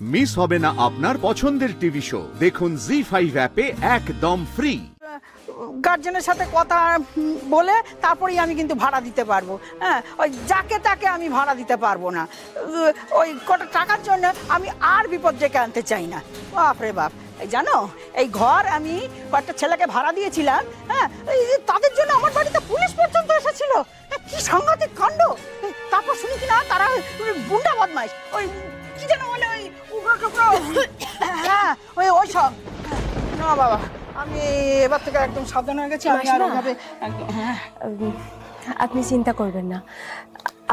Miss হবে না আপনার পছন্দের টিভি শো। দেখুন জি5 অ্যাপে একদম ফ্রি। গার্জেনের সাথে কথা বলে তারপরেই আমি কিন্তু ভাড়া দিতে পারবো। হ্যাঁ, ওই যাকে তাকে আমি ভাড়া দিতে পারবো না। ওই কটা টাকার জন্য আমি আর বিপদ ডেকে আনতে চাই না। বাপরে বাপ, এই জানো এই ঘর আমি কয়েকটা ছেলেকে ভাড়া দিয়েছিলাম। হ্যাঁ, তাদের জন্য আমার বাড়িতে পুলিশ পর্যন্ত এসেছিল। কি সাংঘাতিক কাণ্ড। তারপর শুনি কিনা তারা গুন্ডা বদমাইশ, ওই কি যেন বলে ওই উগ্র টুগ্র। হ্যাঁ, ওই সব। না বাবা, আমি এবার থেকে একদম সাবধান হয়ে গেছি। আমি আর ওভাবে আপনি চিন্তা করবেন না,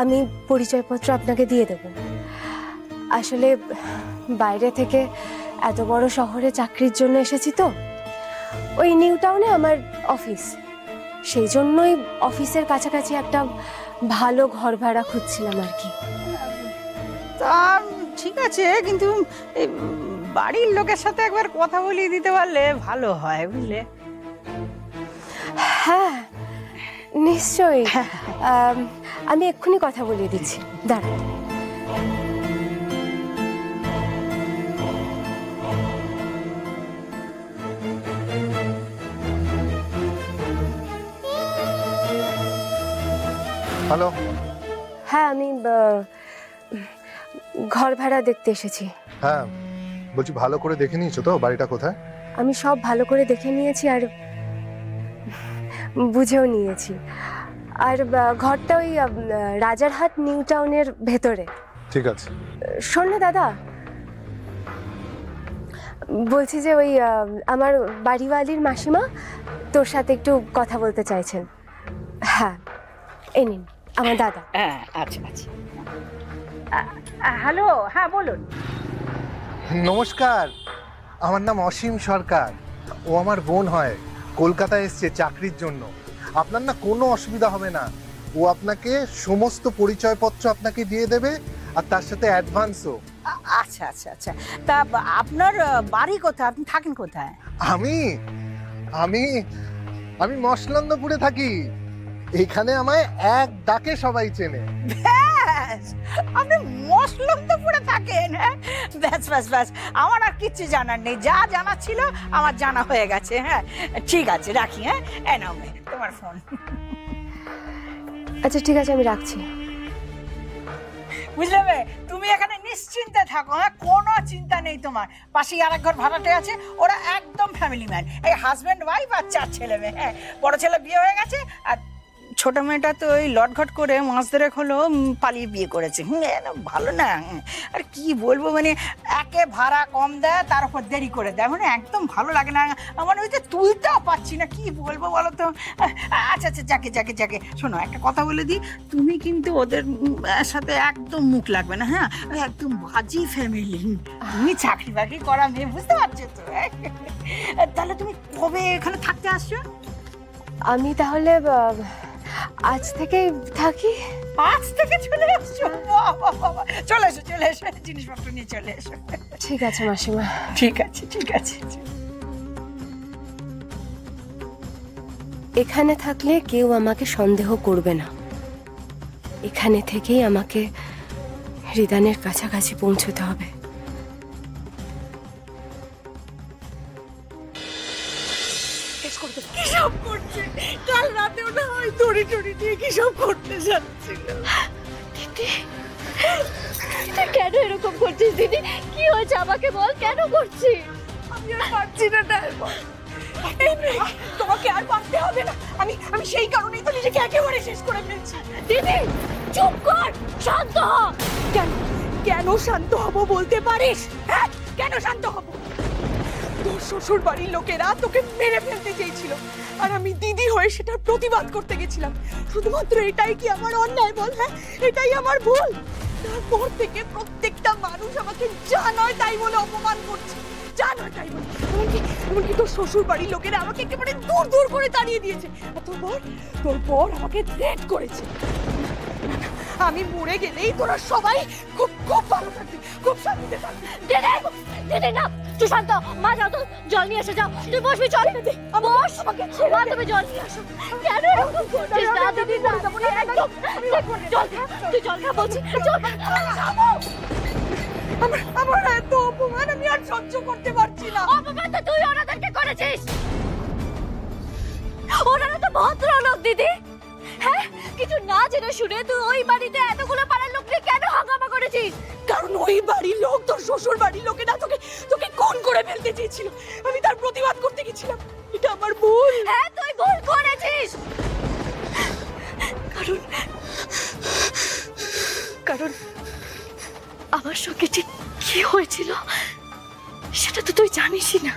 আমি পরিচয়পত্র আপনাকে দিয়ে দেব। আসলে বাইরে থেকে এত বড় শহরে চাকরির জন্য এসেছি তো, ওই নিউ টাউনে আমার অফিস, সেই জন্যই অফিসের কাছাকাছি একটা ভালো ঘর ভাড়া খুঁজছিলাম আর কি। তা ঠিক আছে, কিন্তু বাড়ির লোকের সাথে একবার কথা বলিয়ে দিতে পারলে ভালো হয়, বুঝলে? হ্যাঁ নিশ্চয়ই, আমি এক্ষুনি কথা বলিয়ে দিচ্ছি, দাঁড়ান। হ্যালো। হ্যাঁ, আমি ঘর ভাড়া দেখতে এসেছি। হ্যাঁ বলছি, ভালো করে দেখে নিয়েছো তো বাড়িটা কোথায়? আমি সব ভালো করে দেখে নিয়েছি আর বুঝেও নিয়েছি। আর ঘরটা ওই রাজারহাট নিউ টাউনের ভেতরে। ঠিক আছে। শোন না দাদা, বলছি যে ওই আমার বাড়িওয়ালির মাসিমা তোর সাথে একটু কথা বলতে চাইছেন। হ্যাঁ, এই নিন আমার দাদা। হ্যাঁ, আচ্ছা আচ্ছা। হ্যালো, হ্যাঁ বলুন। নমস্কার, আমার নাম অসীম সরকার। ও আমার বোন হয়, কলকাতায় এসছে চাকরির জন্য। আপনার না কোনো অসুবিধা হবে না, ও আপনাকে সমস্ত পরিচয়পত্র আপনাকে দিয়ে দেবে, আর তার সাথে অ্যাডভান্সও। আচ্ছা আচ্ছা আচ্ছা। তা আপনার বাড়ি কোথায়, আপনি থাকেন কোথায়? আমি আমি আমি মসলন্দপুরে থাকি। এখানে আমায় এক ডাকে সবাই চেনে। ব্যাস, আপনি মসলন্দপুরে থাকেন? হ্যাঁ, ব্যাস ব্যাস ব্যাস, আমার আর কিচ্ছু জানার নেই। যা জানার ছিল আমার জানা হয়ে গেছে। হ্যাঁ ঠিক আছে, রাখি। হ্যাঁ, এই নাও তোমার ফোন। আচ্ছা ঠিক আছে, আমি রাখছি। বুঝলে, তুমি এখানে নিশ্চিন্তে থাকো। হ্যাঁ, কোনো চিন্তা নেই তোমার। পাশেই আরেক ঘর ভাড়াটে আছে, ওরা একদম ফ্যামিলি ম্যান। এই হাজব্যান্ড ওয়াইফ আর 4 ছেলে মেয়ে। হ্যাঁ, বড় ছেলে বিয়ে হয়ে গেছে, আর ছোট মেয়েটা তো ওই লটঘট করে মাস দেড়েক হলো পালিয়ে বিয়ে করেছে। ভালো না, আর কি বলবো, মানে একে ভাড়া কম দেয়, তার উপর দেরি করে দেয়, মানে একদম ভালো লাগে না আমার। ওই যে তুলতেও পাচ্ছি না, কি বলবো বলো তো। আচ্ছা আচ্ছা, যাকে যাকে যাকে শোনো, একটা কথা বলে দিই, তুমি কিন্তু ওদের সাথে একদম মুখ লাগবে না। হ্যাঁ, একদম বাজি ফ্যামিলি। তুমি চাকরি বাকরি করা মেয়ে, বুঝতে পারছো তো। তাহলে তুমি কবে এখানে থাকতে আসছো? আমি তাহলে আজ থেকেই থাকি। আজ থেকে চলে আসছো? চলে এসো চলে এসো, জিনিসপত্র নিয়ে চলে এসো। ঠিক আছে মাসিমা। ঠিক আছে ঠিক আছে। এখানে থাকলে কেউ আমাকে সন্দেহ করবে না। এখানে থেকেই আমাকে হৃদানের কাছাকাছি পৌঁছতে হবে। কিসব করছে? কাল রাতে ওটা হয় দড়ি টড়ি নিয়ে কিসব করতে যাচ্ছিল। দিদি, তুই কেন এরকম করছিস? দিদি কি হয়েছে আমাকে বল, কেন করছিস? আমি আর পারছি না ড্রাইভার। তোমাকে আর পারতে হবে না। আমি আমি সেই কারণেই তো নিজেকে একেবারে শেষ করে ফেলছি। দিদি চুপ কর, শান্ত হ। কেন কেন শান্ত হব বলতে পারিস? হ্যাঁ, কেন শান্ত হব? তোর শ্বশুর বাড়ির লোকেরা তোকে মেরে ফেলতে চেয়েছিল, আর আমি দিদি হয়ে সেটার প্রতিবাদ করতে গেছিলাম। শুধুমাত্র এটাই কি আমার অন্যায় বল? হ্যাঁ, এটাই আমার ভুল। তারপর থেকে প্রত্যেকটা মানুষ আমাকে যা নয় তাই বলে অপমান করছে, যা নয় তাই বলে। এমনকি তোর শ্বশুর বাড়ির লোকেরা আমাকে একেবারে দূর দূর করে তাড়িয়ে দিয়েছে। আর তোর বর আমাকে থ্রেট করেছে। আমি মরে গেলেই তোরা সবাই খুব খুব ভালো থাকবি, খুব শান্তিতে থাকবি। দিদি না, তুই শান্ত। মা যাও তো, জল নিয়ে এসে যাও। তুই বসবি, চল বস। মা তুমি জল নিয়ে আসো। কেন এরকম করছিস? না দিদি না, একদম জল খা, তুই জল খা বলছি। জল খা। আমার এত অপমান আমি আর সহ্য করতে পারছি না। অপমান তো তুই ওনাদেরকে করেছিস। ওনারা তো ভদ্রলোক দিদি। হ্যাঁ, কিছু না জেনে শুনে তুই ওই বাড়িতে এতগুলো পাড়ার লোককে কেন হাঙ্গামা করেছিস? কারণ ওই বাড়ির লোক, তোর শ্বশুর বাড়ির লোকেরা তোকে তোকে খুন করে ফেলতে চেয়েছিল। আমি তার প্রতিবাদ করতে গেছিলাম। এটা আমার ভুল। হ্যাঁ, তুই ভুল করেছিস। কারণ আমার সঙ্গে ঠিক কি হয়েছিল সেটা তো তুই জানিসই না।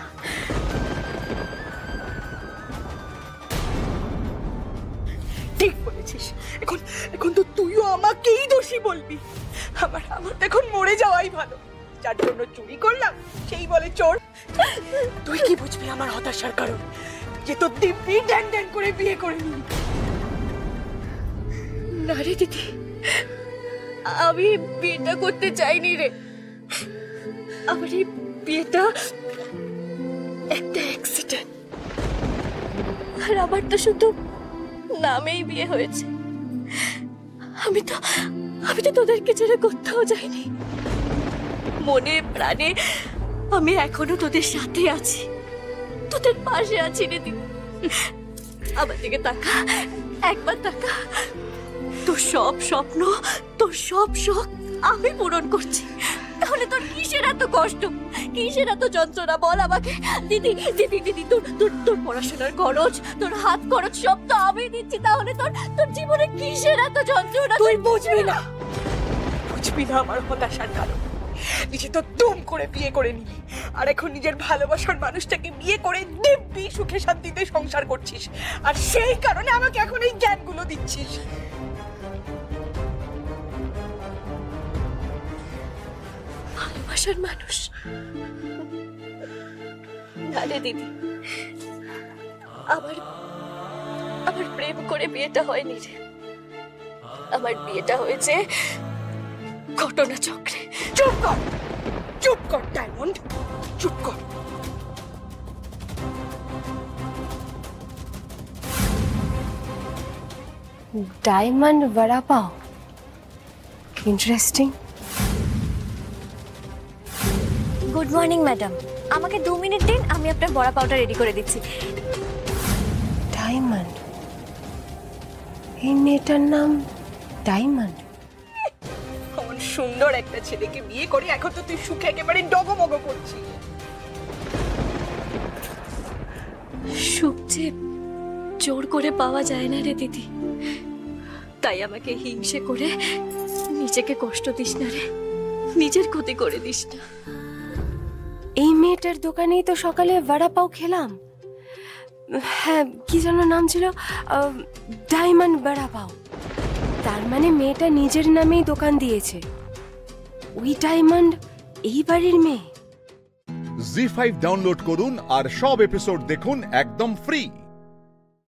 ঠিক বলেছিস। এখন এখন তো তুইও আমাকেই দোষী বলবি। আমার এখন মরে যাওয়াই ভালো। যার জন্য চুরি করলাম সেই বলে চোর। তুই কি বুঝবি আমার হতাশার কারণ? যে তোর দিব্যি ড্যান ড্যান করে বিয়ে করে নিবি। না রে দিদি, আমি বিয়েটা করতে চাইনি রে। আমার এই বিয়েটা একটা অ্যাক্সিডেন্ট। আর আমার তো শুধু নামেই বিয়ে হয়েছে। আমি তো তোদেরকে ছেড়ে কোথাও যাইনি। মনে প্রাণে আমি এখনো তোদের সাথে আছি, তোদের পাশে আছি রে দিদি। আমার দিকে তাকা, একবার তাকা। তোর সব স্বপ্ন, তোর সব শখ আমি পূরণ করছি। তাহলে তোর কিসের এত কষ্ট, কিসের এত যন্ত্রণা বল আমাকে? দিদি দিদি দিদি, তোর পড়াশোনার খরচ, তোর হাত খরচ সব তো আমি দিচ্ছি। তাহলে তোর জীবনে কিসের এত যন্ত্রণা? তুই বুঝবি না আমার হতাশার কারণ। নিজে তো দুম করে বিয়ে করে নিলি, আর এখন নিজের ভালোবাসার মানুষটাকে বিয়ে করে দিব্যি সুখে শান্তিতে সংসার করছিস। আর সেই কারণে আমাকে এখন এই জ্ঞানগুলো দিচ্ছিস। ভালোবাসার মানুষ না রে দিদি। আমার প্রেম করে বিয়েটা হয়নি রে। আমার বিয়েটা হয়েছে ঘটনা চক্রে। চুপ কর ডায়মন্ড, চুপ কর। ডায়মন্ড বড়া পাও, ইন্টারেস্টিং। গুড মর্নিং ম্যাডাম, আমাকে 2 মিনিট দিন, আমি আপনার বড়া পাউডার রেডি করে দিচ্ছি। ডায়মন্ড, এই মেয়েটার নাম ডায়মন্ড। এমন সুন্দর একটা ছেলেকে বিয়ে করে এখন তো তুই সুখে একেবারে ডগমগ করছিস। সুখ যে জোর করে পাওয়া যায় না রে দিদি। তাই আমাকে হিংসে করে নিজেকে কষ্ট দিস না রে, নিজের ক্ষতি করে দিস না। এই মেয়েটার দোকানেই তো সকালে বড়া পাও খেলাম। হ্যাঁ, কি যেন নাম ছিল, ডায়মন্ড বড়া পাও। তার মানে মেয়েটা নিজের নামেই দোকান দিয়েছে। ওই ডায়মন্ড এই বাড়ির মেয়ে। জি5 ডাউনলোড করুন আর সব এপিসোড দেখুন একদম ফ্রি।